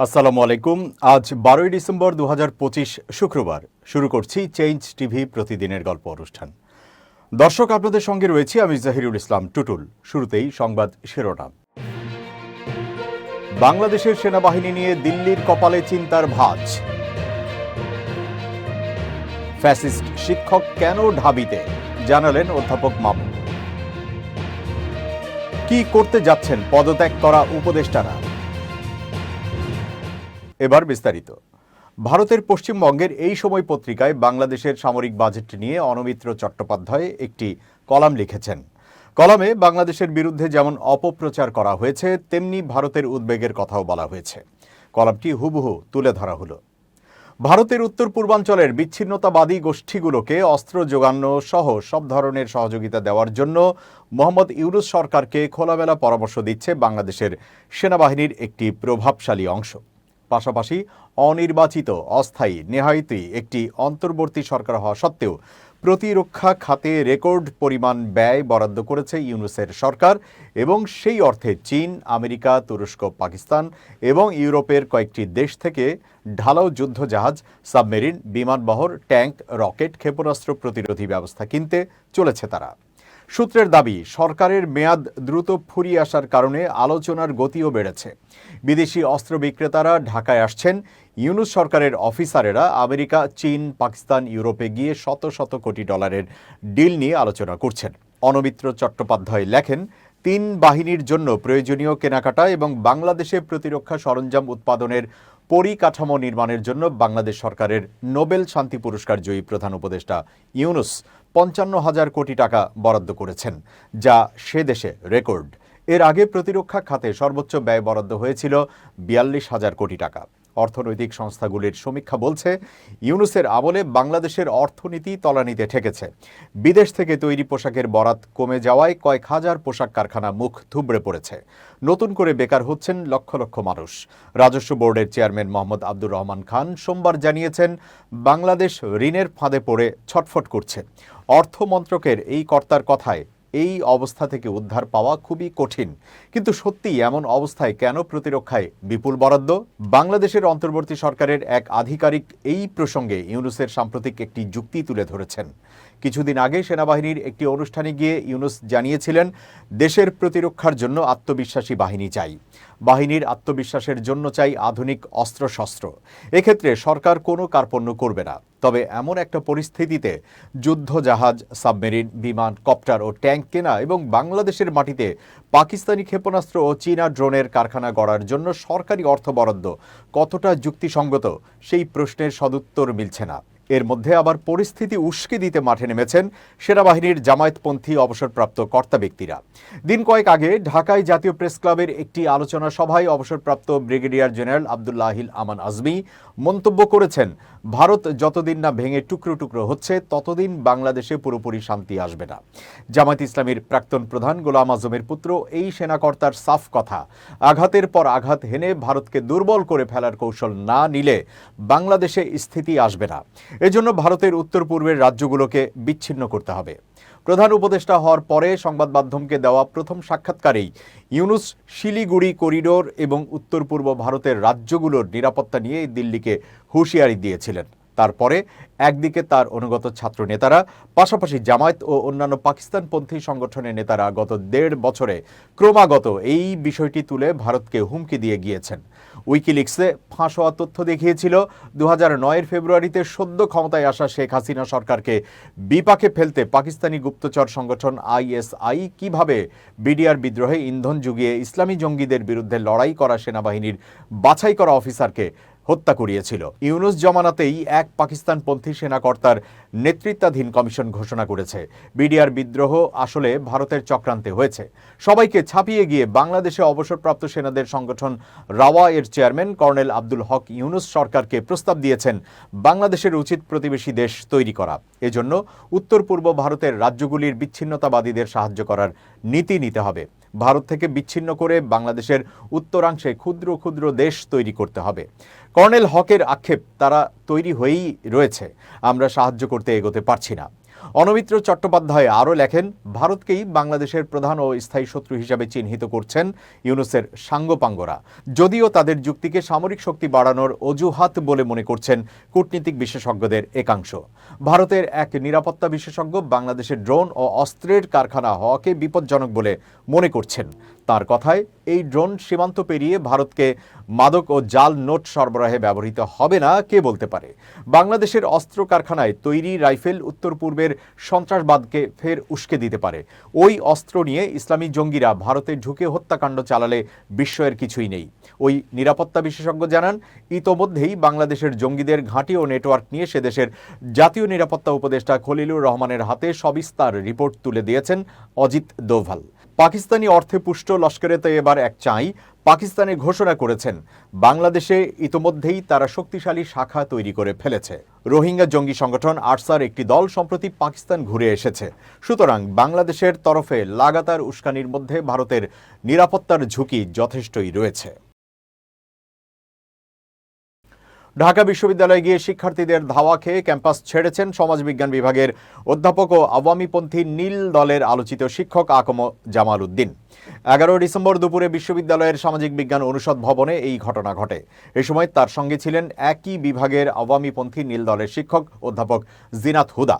আসসালামু আলাইকুম। আজ 12ই ডিসেম্বর 2025 শুক্রবার। শুরু করছি চেঞ্জ টিভি প্রতিদিনের গল্প অনুষ্ঠান। দর্শক, আপনাদের সঙ্গে রয়েছি আমি জাহিরুল ইসলাম টুটুল। শুরুতেই সংবাদ শিরোনাম। বাংলাদেশের সেনাবাহিনী নিয়ে দিল্লির কপালে চিন্তার ভাঁজ। ফ্যাসিস্ট শিক্ষক কেন ঢাবিতে, জানালেন অধ্যাপক মামুন। কি করতে যাচ্ছেন পদত্যাগ করা উপদেষ্টারা? এবার বিস্তারিত। ভারতের পশ্চিমবঙ্গের এই সময় পত্রিকায় বাংলাদেশের সামরিক বাজেট নিয়ে অনমিত্র চট্টোপাধ্যায় একটি কলাম লিখেছেন। কলামে বাংলাদেশের বিরুদ্ধে যেমন অপপ্রচার করা হয়েছে, তেমনি ভারতের উদ্বেগের কথাও বলা হয়েছে। কলামটি হুবহু তুলে ধরা হলো। ভারতের উত্তর পূর্বাঞ্চলের বিচ্ছিন্নতাবাদী গোষ্ঠীগুলোকে অস্ত্র যোগানো সহ সব ধরনের সহযোগিতা দেওয়ার জন্য মোহাম্মদ ইউনূস সরকারকে খোলামেলা পরামর্শ দিচ্ছে বাংলাদেশের সেনাবাহিনীর একটি প্রভাবশালী অংশ। পাশাপাশি অনির্বাচিত, অস্থায়ী, নেহায়েতই একটি অন্তর্বর্তী সরকার হওয়া সত্ত্বেও প্রতিরক্ষা খাতে রেকর্ড পরিমাণ ব্যয় বরাদ্দ করেছে ইউনূসের সরকার এবং সেই অর্থে চীন, আমেরিকা, তুরস্ক, পাকিস্তান এবং ইউরোপের কয়েকটি দেশ থেকে ঢালাও যুদ্ধজাহাজ, সাবমেরিন, বিমানবহর, ট্যাঙ্ক, রকেট, ক্ষেপণাস্ত্র প্রতিরোধী ব্যবস্থা কিনতে চলেছে তারা। সূত্রের দাবি, সরকারের মেয়াদ দ্রুত ফুরিয়ে আসার কারণে আলোচনার গতিও বেড়েছে। বিদেশি অস্ত্র বিক্রেতারা ঢাকায় আসছেন। ইউনূস সরকারের অফিসারেরা আমেরিকা, চীন, পাকিস্তান, ইউরোপে গিয়ে শত শত কোটি ডলারের ডিল নিয়ে আলোচনা করছেন। অনমিত্র চট্টোপাধ্যায় লেখেন, তিন বাহিনীর জন্য প্রয়োজনীয় কেনাকাটা এবং বাংলাদেশে প্রতিরক্ষা সরঞ্জাম উৎপাদনের পরিকাঠামো নির্মাণের জন্য বাংলাদেশ সরকারের নোবেল শান্তি পুরস্কার জয়ী প্রধান উপদেষ্টা ইউনূস 55,000 কোটি টাকা বরাদ্দ করেছেন, যা সে দেশে রেকর্ড। এর আগে প্রতিরক্ষা খাতে সর্বোচ্চ ব্যয় বরাদ্দ হয়েছিল 42,000 কোটি টাকা। অর্থনৈতিক সংস্থাগুলির সমীক্ষা বলছে, ইউনূসের আমলে বাংলাদেশের অর্থনীতি তলানিতে ঠেকেছে। বিদেশ থেকে তৈরি পোশাকের বরাত কমে যাওয়ায় কয়েক হাজার পোশাক কারখানা মুখ থুবড়ে পড়েছে। নতুন করে বেকার হচ্ছেন লক্ষ লক্ষ মানুষ। রাজস্ব বোর্ডের চেয়ারম্যান মোহাম্মদ আব্দুর রহমান খান সোমবার জানিয়েছেন, বাংলাদেশ ঋণের ফাঁদে পড়ে ছটফট করছে। অর্থ মন্ত্রকের এই কর্তার কথায় এই অবস্থা থেকে উদ্ধার পাওয়া খুবই কঠিন। কিন্তু সত্যিই এমন অবস্থায় কেন প্রতিরক্ষায় বিপুল বরাদ্দ? বাংলাদেশের অন্তর্বর্তী সরকারের এক আধিকারিক এই প্রসঙ্গে ইউনূসের সাম্প্রতিক একটি যুক্তি তুলে ধরেছেন। কিছুদিন আগে সেনাবাহিনীর একটি অনুষ্ঠানে গিয়ে ইউনূস জানিয়েছিলেন, দেশের প্রতিরক্ষার জন্য আত্মবিশ্বাসী বাহিনী চাই। বাহিনীর আত্মবিশ্বাসের জন্য চাই আধুনিক অস্ত্রশস্ত্র। এক্ষেত্রে সরকার কোনো কার্পণ্য করবে না। তবে এমন একটা পরিস্থিতিতে যুদ্ধজাহাজ, সাবমেরিন, বিমান, কপ্টার ও ট্যাঙ্ক কেনা এবং বাংলাদেশের মাটিতে পাকিস্তানি ক্ষেপণাস্ত্র ও চীনা ড্রোনের কারখানা গড়ার জন্য সরকারি অর্থ বরাদ্দ কতটা যুক্তিসঙ্গত, সেই প্রশ্নের সদুত্তর মিলছে না। এর মধ্যে আবার পরিস্থিতি উস্কে দিতে মাঠে নেমেছেন সেনাবাহিনীর জামায়াতপন্থী অবসরপ্রাপ্ত কর্তা ব্যক্তিরা। দিন কয়েক আগে ঢাকায় জাতীয় প্রেস ক্লাবের একটি আলোচনা সভায় অবসরপ্রাপ্ত ব্রিগেডিয়ার জেনারেল আব্দুল্লাহিল আমান আজমি মন্তব্য করেছেন, ভারত যতদিন না ভেঙে টুকরো টুকরো হচ্ছে ততদিন বাংলাদেশে পুরোপুরি শান্তি আসবে না। জামায়াত ইসলামীর প্রাক্তন প্রধান গোলাম আজমের পুত্র এই সেনাকর্তার সাফ কথা, আঘাতের পর আঘাত হেনে ভারতকে দুর্বল করে ফেলার কৌশল না নিলে বাংলাদেশে স্থিতি আসবে না। এজন্য ভারতের উত্তর পূর্বের রাজ্যগুলোকে বিচ্ছিন্ন করতে হবে। প্রধান উপদেষ্টা হওয়ার পরে সংবাদ মাধ্যমকে দেওয়া প্রথম সাক্ষাৎকারেই ইউনূস শিলিগুড়ি করিডোর এবং উত্তর পূর্ব ভারতের রাজ্যগুলোর নিরাপত্তা নিয়ে দিল্লিকে হুঁশিয়ারি দিয়েছিলেন। তারপরে একদিকে তার অনুগত ছাত্র নেতারা, পাশাপাশি জামায়াত ও অন্যান্য পাকিস্তানপন্থী সংগঠনের নেতারা গত 1.5 বছরে ক্রমাগত এই বিষয়টি তুলে ভারতকে হুমকি দিয়ে গিয়েছেন। উইকিলিক্সে ফাঁস হওয়া তথ্য দেখিয়েছিল, 2009 ফেব্রুয়ারিতে সদ্য ক্ষমতায় আসা শেখ হাসিনা সরকারকে বিপাকে ফেলতে পাকিস্তানি গুপ্তচর সংগঠন ISI কিভাবে বিডিআর বিদ্রোহে ইন্ধন জুগিয়ে ইসলামী জঙ্গিদের বিরুদ্ধে লড়াই করা সেনাবাহিনীর বাছাই করা অফিসারকে হত্যা করিয়েছিল। ইউনূস জমানাতেই এক পাকিস্তানপন্থী সেনাকর্তার নেতৃত্বাধীন কমিশন ঘোষণা করেছে, বিডিআর বিদ্রোহ আসলে ভারতের চক্রান্তে হয়েছে। সবাইকে ছাপিয়ে গিয়ে বাংলাদেশে অবসরপ্রাপ্ত সেনাদের সংগঠন রাওয়া এর চেয়ারম্যান কর্নেল আব্দুল হক ইউনূস সরকারকে প্রস্তাব দিয়েছেন বাংলাদেশের উচিত প্রতিবেশী দেশ তৈরি করা। এজন্য উত্তর পূর্ব ভারতের রাজ্যগুলির বিচ্ছিন্নতাবাদীদের সাহায্য করার নীতি নিতে হবে। ভারত থেকে বিচ্ছিন্ন করে বাংলাদেশের উত্তরাংশে ক্ষুদ্র ক্ষুদ্র দেশ তৈরি করতে হবে। কর্নেল হকের আক্ষেপ, তারা তৈরি হয়েই রয়েছে, আমরা সাহায্য করতে এগোতে পারছি না। অনমিত্র চট্টোপাধ্যায় আরও লেখেন, ভারতকেই বাংলাদেশের প্রধান ও স্থায়ী শত্রু হিসাবে চিহ্নিত করছেন ইউনূসের সাঙ্গপাঙ্গরা, যদিও তাদের যুক্তিকে সামরিক শক্তি বাড়ানোর অজুহাত বলে মনে করছেন কূটনীতিক বিশেষজ্ঞদের একাংশ। ভারতের এক নিরাপত্তা বিশেষজ্ঞ বাংলাদেশের ড্রোন ও অস্ত্রের কারখানা হওয়াকে বিপজ্জনক বলে মনে করছেন। তার কথায়, এই ড্রোন সীমান্ত পেরিয়ে ভারতকে মাদক ও জাল নোট সরবরাহে ব্যবহৃত হবে না কে বলতে পারে। বাংলাদেশের অস্ত্র কারখানায় তৈরি রাইফেল উত্তর পূর্বের সন্ত্রাসবাদকে ফের উস্কে দিতে পারে। ওই অস্ত্র নিয়ে ইসলামী জঙ্গিরা ভারতে ঢুকে হত্যাকাণ্ড চালালে বিস্ময়ের কিছুই নেই। ওই নিরাপত্তা বিশেষজ্ঞ জানান, ইতোমধ্যেই বাংলাদেশের জঙ্গিদের ঘাঁটি ও নেটওয়ার্ক নিয়ে সে দেশের জাতীয় নিরাপত্তা উপদেষ্টা খলিলুর রহমানের হাতে সবিস্তার রিপোর্ট তুলে দিয়েছেন অজিত দোভাল। পাকিস্তানি অর্থে পুষ্ট লস্করে তৈয়বার এক চাঁই পাকিস্তানে ঘোষণা করেছেন, বাংলাদেশে ইতোমধ্যেই তারা শক্তিশালী শাখা তৈরি করে ফেলেছে। রোহিঙ্গা জঙ্গি সংগঠন আরসার একটি দল সম্প্রতি পাকিস্তান ঘুরে এসেছে। সুতরাং বাংলাদেশের তরফে লাগাতার উস্কানির মধ্যে ভারতের নিরাপত্তার ঝুঁকি যথেষ্টই রয়েছে। ঢাকা বিশ্ববিদ্যালয়ে গিয়ে শিক্ষার্থীদের ধাওয়া খেয়ে ক্যাম্পাস ছেড়েছেন সমাজবিজ্ঞান বিভাগের অধ্যাপক ও আওয়ামীপন্থী নীল দলের আলোচিত শিক্ষক আকম জামাল উদ্দিন। 11 ডিসেম্বর দুপুরে বিশ্ববিদ্যালয়ের সামাজিক বিজ্ঞান অনুষদ ভবনে এই ঘটনা ঘটে। এ সময় তার সঙ্গে ছিলেন একই বিভাগের আওয়ামীপন্থী নীল দলের শিক্ষক অধ্যাপক জিনাত হুদা।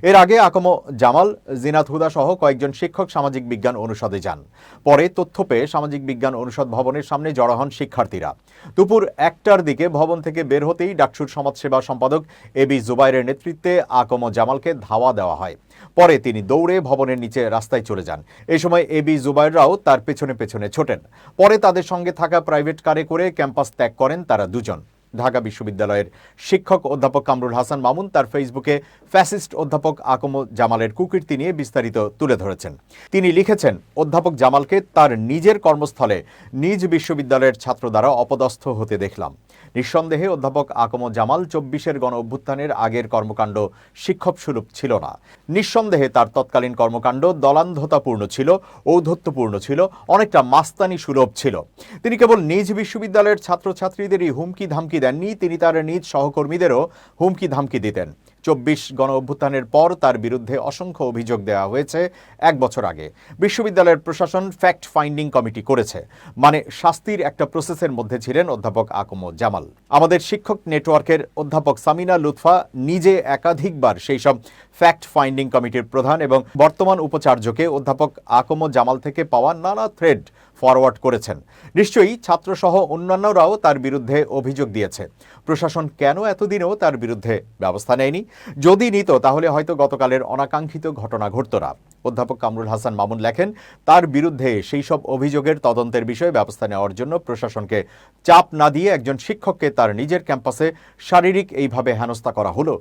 এর আগে আকম জামাল, জিনাত হুদা সহ কয়েকজন শিক্ষক সামাজিক বিজ্ঞান অনুষদে যান। পরে তথ্য পেয়ে সামাজিক বিজ্ঞান অনুষদ ভবনের সামনে জড়ো হন শিক্ষার্থীরা। দুপুর 1টার দিকে ভবন থেকে বের হতেই ডাকসুর সমাজসেবা সম্পাদক এবি জুবাইরের নেতৃত্বে আকম জামালকে ধাওয়া দেওয়া হয়। পরে তিনি দৌড়ে ভবনের নিচে রাস্তায় চলে যান। এই সময় এবি জুবাইররাও তার পেছনে পেছনে ছোটেন। পরে তাদের সঙ্গে থাকা প্রাইভেট কারে করে ক্যাম্পাস ত্যাগ করেন তারা দুজন। ঢাকা বিশ্ববিদ্যালয়ের শিক্ষক অধ্যাপক কামরুল হাসান মামুন তার ফেসবুকে ফ্যাসিস্ট অধ্যাপক আকম জামালের কুকীর্তি নিয়ে বিস্তারিত তুলে ধরেছেন। তিনি লিখেছেন, অধ্যাপক জামালকে তার নিজের কর্মস্থলে নিজ বিশ্ববিদ্যালয়ের ছাত্র দ্বারা অপদস্থ হতে দেখলাম। নিঃসন্দেহে অধ্যাপক আকম জামাল 24-এর গণ অভ্যুত্থানের আগের কর্মকাণ্ড শিক্ষকসুলভ ছিল না। নিঃসন্দেহে তার তৎকালীন কর্মকাণ্ড দলান্ধতাপূর্ণ ছিল, ঔদ্ধত্যপূর্ণ ছিল, অনেকটা মাস্তানি সুলভ ছিল। তিনি কেবল নিজ বিশ্ববিদ্যালয়ের ছাত্রছাত্রীদেরই হুমকি ধামকি দেননি, তিনি তার নিজ সহকর্মীদেরও হুমকি ধামকি দিতেন। 24 গণ অভ্যুত্থানের পর তার বিরুদ্ধে অসংখ্য অভিযোগ দেওয়া হয়েছে। 1 বছর আগে বিশ্ববিদ্যালয়ের প্রশাসন ফ্যাক্ট ফাইন্ডিং কমিটি করেছে, মানে শাস্তির একটা প্রসেসের মধ্যে ছিলেন অধ্যাপক আকম জামাল। আমাদের শিক্ষক নেটওয়ার্কের অধ্যাপক সামিনা লুৎফা নিজে একাধিকবার সেই সব ফ্যাক্ট ফাইন্ডিং কমিটির প্রধান এবং বর্তমান উপাচার্যকে অধ্যাপক আকম জামাল থেকে পাওয়া নানা থ্রেড ফরওয়ার্ড করেছেন। নিশ্চয়ই ছাত্রসহ অন্যান্যরাও তার বিরুদ্ধে অভিযোগ দিয়েছে। প্রশাসন কেন এতদিনেও তার বিরুদ্ধে ব্যবস্থা নেয়নি? যদি নিত তাহলে হয়তো গতকালের অনাকাঙ্ক্ষিত ঘটনা ঘটত না। অধ্যাপক কামরুল হাসান মামুন লেখেন, তার বিরুদ্ধে সেই সব অভিযোগের তদন্তের বিষয়ে ব্যবস্থা নেওয়ার জন্য প্রশাসনকে চাপ না দিয়ে একজন শিক্ষককে তার নিজের ক্যাম্পাসে শারীরিক এইভাবে হেনস্থা করা হলো।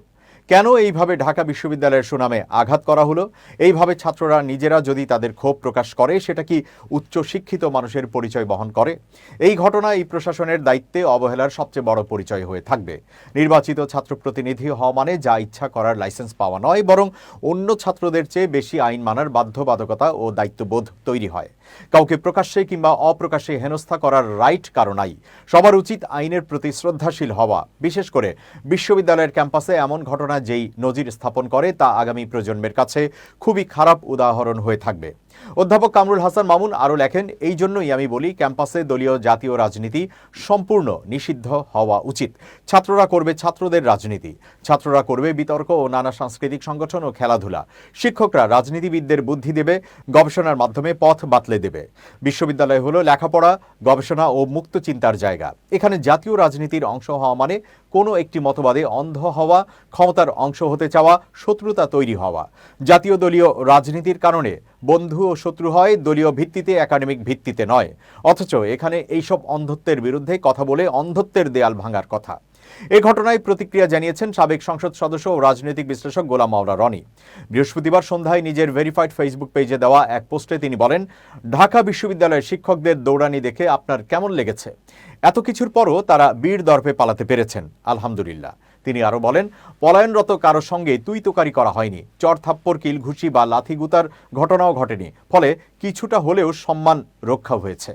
কেন এইভাবে ঢাকা বিশ্ববিদ্যালয়ের সুনামে আঘাত করা হলো? এইভাবে ছাত্ররা নিজেরা যদি তাদের ক্ষোভ প্রকাশ করে, সেটা কি উচ্চ শিক্ষিত মানুষের পরিচয় বহন করে? এই ঘটনা এই প্রশাসনের দায়িত্বে অবহেলার সবচেয়ে বড় পরিচয় হয়ে থাকবে। নির্বাচিত ছাত্র প্রতিনিধি হওয়া মানে যা ইচ্ছা করার লাইসেন্স পাওয়া নয়, বরং অন্য ছাত্রদের চেয়ে বেশি আইন মানার বাধ্যবাধকতা ও দায়িত্ববোধ তৈরি হয়। কাউকে প্রকাশ্যে কিংবা অপ্রকাশ্যে হেনস্থা করার রাইট কারো নাই। সবার উচিত আইনের প্রতি শ্রদ্ধাশীল হওয়া। বিশেষ করে বিশ্ববিদ্যালয়ের ক্যাম্পাসে এমন ঘটনা যেই নজির স্থাপন করে তা আগামী প্রজন্মের কাছে খুবই খারাপ উদাহরণ হয়ে থাকবে। অধ্যাপক কামরুল হাসান মামুন আরও লেখেন, এই জন্যই আমি বলি ক্যাম্পাসে দলীয় জাতীয় রাজনীতি সম্পূর্ণ নিষিদ্ধ হওয়া উচিত। ছাত্ররা করবে ছাত্রদের রাজনীতি, ছাত্ররা করবে বিতর্ক ও নানা সাংস্কৃতিক সংগঠন ও খেলাধুলা। শিক্ষকরা রাজনীতিবিদদের বুদ্ধি দেবে, গবেষণার মাধ্যমে পথ বাতলে দেবে। বিশ্ববিদ্যালয় হলো লেখাপড়া, গবেষণা ও মুক্ত চিন্তার জায়গা। এখানে জাতীয় রাজনীতির অংশ হওয়া মানে কোনো একটি মতবাদে অন্ধ হওয়া, ক্ষমতার অংশ হতে চাওয়া, শত্রুতা তৈরি হওয়া। জাতীয় দলীয় রাজনীতির কারণে বন্ধু ও শত্রু হয় দলীয় ভিত্তিতে, একাডেমিক ভিত্তিতে নয়। অথচ এখানে এইসব অন্ধত্বের বিরুদ্ধে কথা বলে অন্ধত্বের দেয়াল ভাঙার কথা। এই ঘটনায় প্রতিক্রিয়া জানিয়েছেন সাবেক সংসদ সদস্য ও রাজনৈতিক বিশ্লেষক গোলাম মাওলা রনি। বৃহস্পতিবার সন্ধ্যায় নিজের ভেরিফাইড ফেসবুক পেজে দেওয়া এক পোস্টে তিনি বলেন, ঢাকা বিশ্ববিদ্যালয়ের শিক্ষকদের দৌড়ানি দেখে আপনার কেমন লেগেছে? এত কিছুর পরও তারা বীর দর্পে পালাতে পেরেছেন, আলহামদুলিল্লাহ। তিনি আরও বলেন, পলায়নরত কারো সঙ্গে তুই তোকারি করা হয়নি, চর থাপ্পড়, কিলঘুষি বা লাথিগুতার ঘটনাও ঘটেনি, ফলে কিছুটা হলেও সম্মান রক্ষা হয়েছে।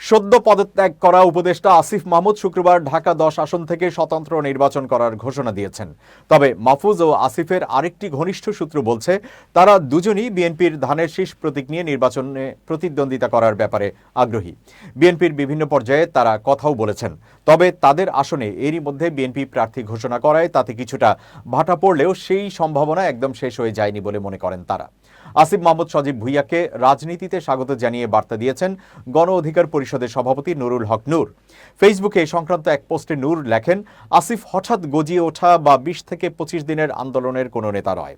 সদ্য পদত্যাগ করা উপদেষ্টা আসিফ মাহমুদ শুক্রবার ঢাকা 10 আসন থেকে স্বতন্ত্র নির্বাচন করার ঘোষণা দিয়েছেন। তবে মাহফুজ ও আসিফের আরেকটি ঘনিষ্ঠ সূত্র বলছে তারা দুজনই বিএনপির ধানের শীষ প্রতীক নিয়ে নির্বাচনে প্রতিদ্বন্দ্বিতা করার ব্যাপারে আগ্রহী। বিএনপির বিভিন্ন পর্যায়ে তারা কথাও বলেছেন। তবে তাদের আসনে এরই মধ্যে বিএনপি প্রার্থী ঘোষণা করায় তাতে কিছুটা ভাটা পড়লেও সেই সম্ভাবনা একদম শেষ হয়ে যায়নি বলে মনে করেন তারা। আসিফ মাহমুদ সজীব ভুঁইয়াকে রাজনীতিতে স্বাগত জানিয়ে বার্তা দিয়েছেন গণ অধিকার পরিষদের সভাপতি নুরুল হক নূর। ফেসবুকে এই সংক্রান্ত এক পোস্টে নূর লেখেন, আসিফ হঠাৎ গজিয়ে ওঠা বা 20 থেকে 25 দিনের আন্দোলনের কোনো নেতা নয়।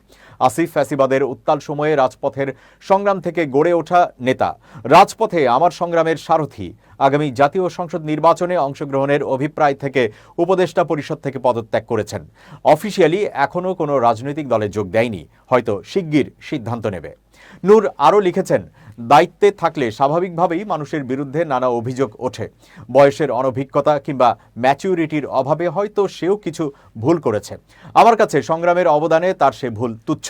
আসিফ ফ্যাসিবাদের উত্তাল সময়ে রাজপথের সংগ্রাম থেকে গড়ে ওঠা নেতা। রাজপথে আমার সংগ্রামের সারথি। আগামী জাতীয় সংসদ নির্বাচনে অংশগ্রহণের অভিপ্রায় থেকে উপদেষ্টা পরিষদ থেকে পদত্যাগ করেছেন। অফিসিয়ালি এখনও কোনো রাজনৈতিক দলে যোগ দেয়নি, হয়তো শিগগির সিদ্ধান্ত নেবে। নূর আরও লিখেছেন, দায়িত্বে থাকলে স্বাভাবিকভাবেই মানুষের বিরুদ্ধে নানা অভিযোগ ওঠে। বয়সের অনভিজ্ঞতা কিংবা ম্যাচিউরিটির অভাবে হয়তো সেও কিছু ভুল করেছে। আমার কাছে সংগ্রামের অবদানে তার সে ভুল তুচ্ছ।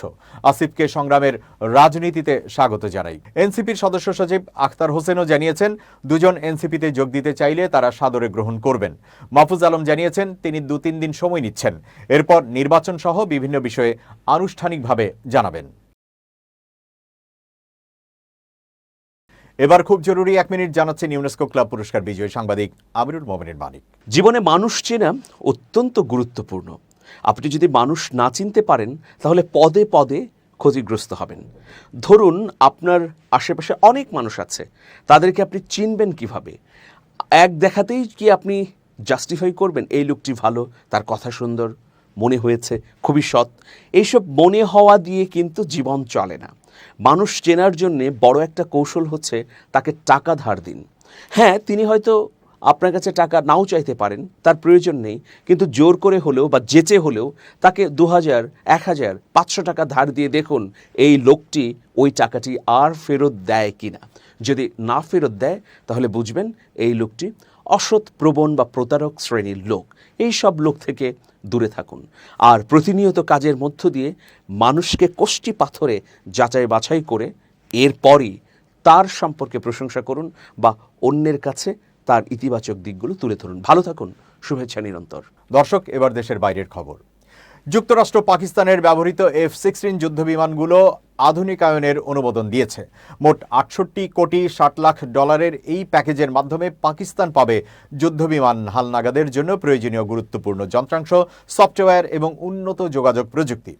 আসিফকে সংগ্রামের রাজনীতিতে স্বাগত জানাই। এনসিপির সদস্য সচিব আখতার হোসেনও জানিয়েছেন, দুজন এনসিপিতে যোগ দিতে চাইলে তারা সাদরে গ্রহণ করবেন। মাহফুজ আলম জানিয়েছেন তিনি 2-3 দিন সময় নিচ্ছেন, এরপর নির্বাচন সহ বিভিন্ন বিষয়ে আনুষ্ঠানিকভাবে জানাবেন। এবার খুব জরুরি 1 মিনিট জানাচ্ছেন ইউনেস্কো ক্লাব পুরস্কার বিজয়ী সাংবাদিক আমিরুল মোমিনুল মানিক। জীবনে মানুষ চেনা অত্যন্ত গুরুত্বপূর্ণ। আপনি যদি মানুষ না চিনতে পারেন তাহলে পদে পদে ক্ষতিগ্রস্ত হবেন। ধরুন আপনার আশেপাশে অনেক মানুষ আছে, তাদেরকে আপনি চিনবেন কিভাবে? এক দেখাতেই কি আপনি জাস্টিফাই করবেন এই লোকটি ভালো, তার কথা সুন্দর, মনে হয়েছে, খুবই সৎ? এইসব মনে হওয়া দিয়ে কিন্তু জীবন চলে না। মানুষ চেনার জন্যে বড় একটা কৌশল হচ্ছে তাকে টাকা ধার দিন। হ্যাঁ, তিনি হয়তো আপনার কাছে টাকা নাও চাইতে পারেন, তার প্রয়োজন নেই, কিন্তু জোর করে হলেও বা জেচে হলেও তাকে 2000, 1000, 500 টাকা ধার দিয়ে দেখুন এই লোকটি ওই টাকাটি আর ফেরত দেয় কিনা। যদি না ফেরত দেয় তাহলে বুঝবেন এই লোকটি অসৎ, প্রবণ বা প্রতারক শ্রেণীর লোক। এই সব লোক থেকে দূরে থাকুন। আর প্রতিনিয়ত কাজের মধ্য দিয়ে মানুষকে কষ্টি পাথরে যাচাই বাছাই করে এরপরই তার সম্পর্কে প্রশংসা করুন বা অন্যের কাছে তার ইতিবাচক দিকগুলো তুলে ধরুন। ভালো থাকুন, শুভেচ্ছা নিরন্তর। দর্শক, এবার দেশের বাইরের খবর। যুক্তরাষ্ট্র পাকিস্তানের ব্যবহৃত F-16 যুদ্ধবিমানগুলো আধুনিকায়নের অনুমোদন দিয়েছে। মোট 68 কোটি 60 লাখ ডলারের এই প্যাকেজের মাধ্যমে পাকিস্তান পাবে যুদ্ধবিমান হালনাগাদের জন্য প্রয়োজনীয় গুরুত্বপূর্ণ যন্ত্রাংশ, সফটওয়্যার এবং উন্নত যোগাযোগ প্রযুক্তি।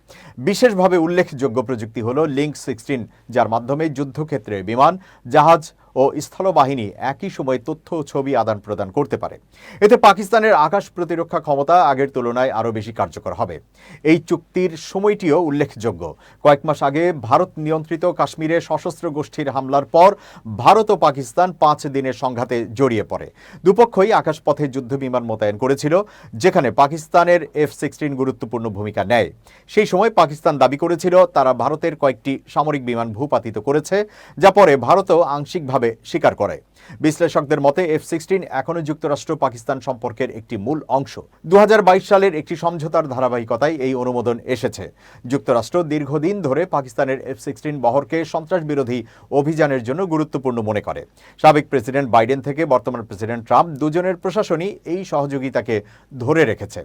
বিশেষভাবে উল্লেখযোগ্য প্রযুক্তি হল লিঙ্ক 16, যার মাধ্যমে যুদ্ধক্ষেত্রে বিমান, জাহাজ ও স্থলবাহিনী একই সময়ে তথ্য ও ছবি আদান প্রদান করতে পারে। এতে পাকিস্তানের আকাশ প্রতিরক্ষা ক্ষমতা আগের তুলনায় আরও বেশি কার্যকর হবে। এই চুক্তির সময়টিও উল্লেখযোগ্য। কয়েক মাস আগে ভারত নিয়ন্ত্রিত কাশ্মীরে সশস্ত্র গোষ্ঠীর হামলার পর ভারত ও পাকিস্তান 5 দিনের সংঘাতে জড়িয়ে পড়ে। দুপক্ষই আকাশপথে যুদ্ধবিমান মোতায়েন করেছিল, যেখানে পাকিস্তানের F-16 গুরুত্বপূর্ণ ভূমিকা নেয়। সেই সময় পাকিস্তান দাবি করেছিল তারা ভারতের কয়েকটি সামরিক বিমান ভূপাতিত করেছে, যা পরে ভারতও আংশিকভাবে স্বীকার করে। বিশ্লেষকদের মতে F-16 এখনো যুক্তরাষ্ট্র পাকিস্তান সম্পর্কের একটি মূল অংশ। 2022 সালের একটি সমঝোতার ধারাবাহিকতায় এই অনুমোদন এসেছে। যুক্তরাষ্ট্র দীর্ঘদিন ধরে পাকিস্তানের F-16 বহরকে সন্ত্রাস বিরোধী অভিযানের জন্য গুরুত্বপূর্ণ মনে করে। সাবেক প্রেসিডেন্ট বাইডেন থেকে বর্তমান প্রেসিডেন্ট ট্রাম্প দুজনের প্রশাসনই এই সহযোগিতাকে ধরে রেখেছে।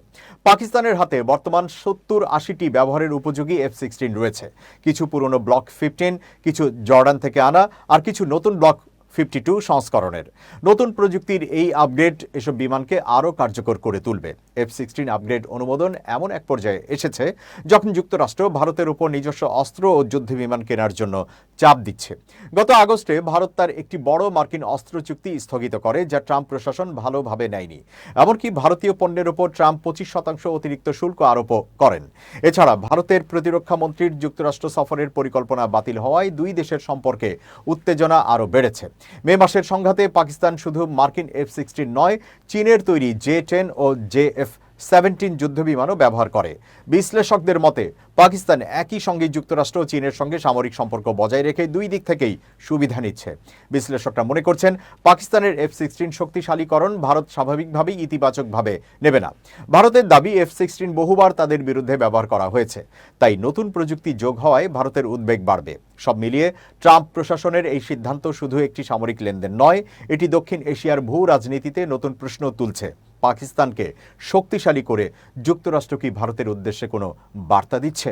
পাকিস্তানের হাতে বর্তমান 70-80টি ব্যবহারের উপযোগী F-16 রয়েছে। কিছু পুরনো ব্লক 15, কিছু জর্ডান থেকে আনা, আর কিছু নতুন ব্লক 52 সংস্করণের। নতুন প্রযুক্তির এই আপগ্রেড এসব বিমানকে আরও কার্যকর করে তুলবে। F-16 আপগ্রেড অনুমোদন এমন এক পর্যায়ে এসেছে যখন যুক্তরাষ্ট্র ভারতের উপর নিজস্ব অস্ত্র ও যুদ্ধবিমান কেনার জন্য চাপ দিচ্ছে। গত আগস্টে ভারত তার একটি বড় মার্কিন অস্ত্র চুক্তি স্থগিত করে, যা ট্রাম্প প্রশাসন ভালোভাবে নেয়নি। এমনকি ভারতীয় পণ্যের উপর ট্রাম্প 25% অতিরিক্ত শুল্ক আরোপও করেন। এছাড়া ভারতের প্রতিরক্ষা মন্ত্রীর যুক্তরাষ্ট্র সফরের পরিকল্পনা বাতিল হওয়ায় দুই দেশের সম্পর্কে উত্তেজনা আরও বেড়েছে। মে মাসের সংঘাতে পাকিস্তান শুধু মার্কিন F-16 নয়, চীনের তৈরি J-10 ও JF F-17 যুদ্ধবিমানও ব্যবহার করে। বিশ্লেষকদের মতে পাকিস্তান একই সঙ্গে যুক্তরাষ্ট্র ও চীনের সঙ্গে সামরিক সম্পর্ক বজায় রেখে দুই দিক থেকেই সুবিধা নিচ্ছে। বিশ্লেষকরা মনে করছেন পাকিস্তানের F-16 শক্তিশালীকরণ ভারত স্বাভাবিকভাবেই ইতিবাচকভাবে নেবে না। ভারতের দাবি F-16 বহুবার তাদের বিরুদ্ধে ব্যবহার করা হয়েছে, তাই নতুন প্রযুক্তি যোগ হওয়ায় ভারতের উদ্বেগ বাড়বে। সব মিলিয়ে ট্রাম্প প্রশাসনের এই সিদ্ধান্ত শুধু একটি সামরিক লেনদেন নয়, এটি দক্ষিণ এশিয়ার ভূ রাজনীতিতে নতুন প্রশ্ন তুলছে। পাকিস্তানকে শক্তিশালী করে যুক্তরাষ্ট্র কি ভারতের উদ্দেশ্যে কোনো বার্তা দিচ্ছে?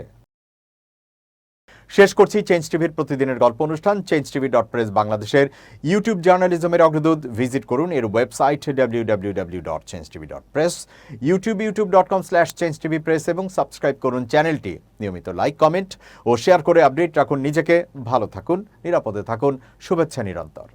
শেষ করছি চেঞ্জ টিভির প্রতিদিনের গল্প অনুষ্ঠান। changetv.press বাংলাদেশের ইউটিউব জার্নালিজমের অগ্রদূত। ভিজিট করুন এর ওয়েবসাইট www.changetv.press, youtube.com/changetvpress এবং সাবস্ক্রাইব করুন চ্যানেলটি। নিয়মিত লাইক, কমেন্ট ও শেয়ার করে আপডেট রাখুন নিজেকে। ভালো থাকুন, নিরাপদে থাকুন। শুভেচ্ছা নিরন্তর।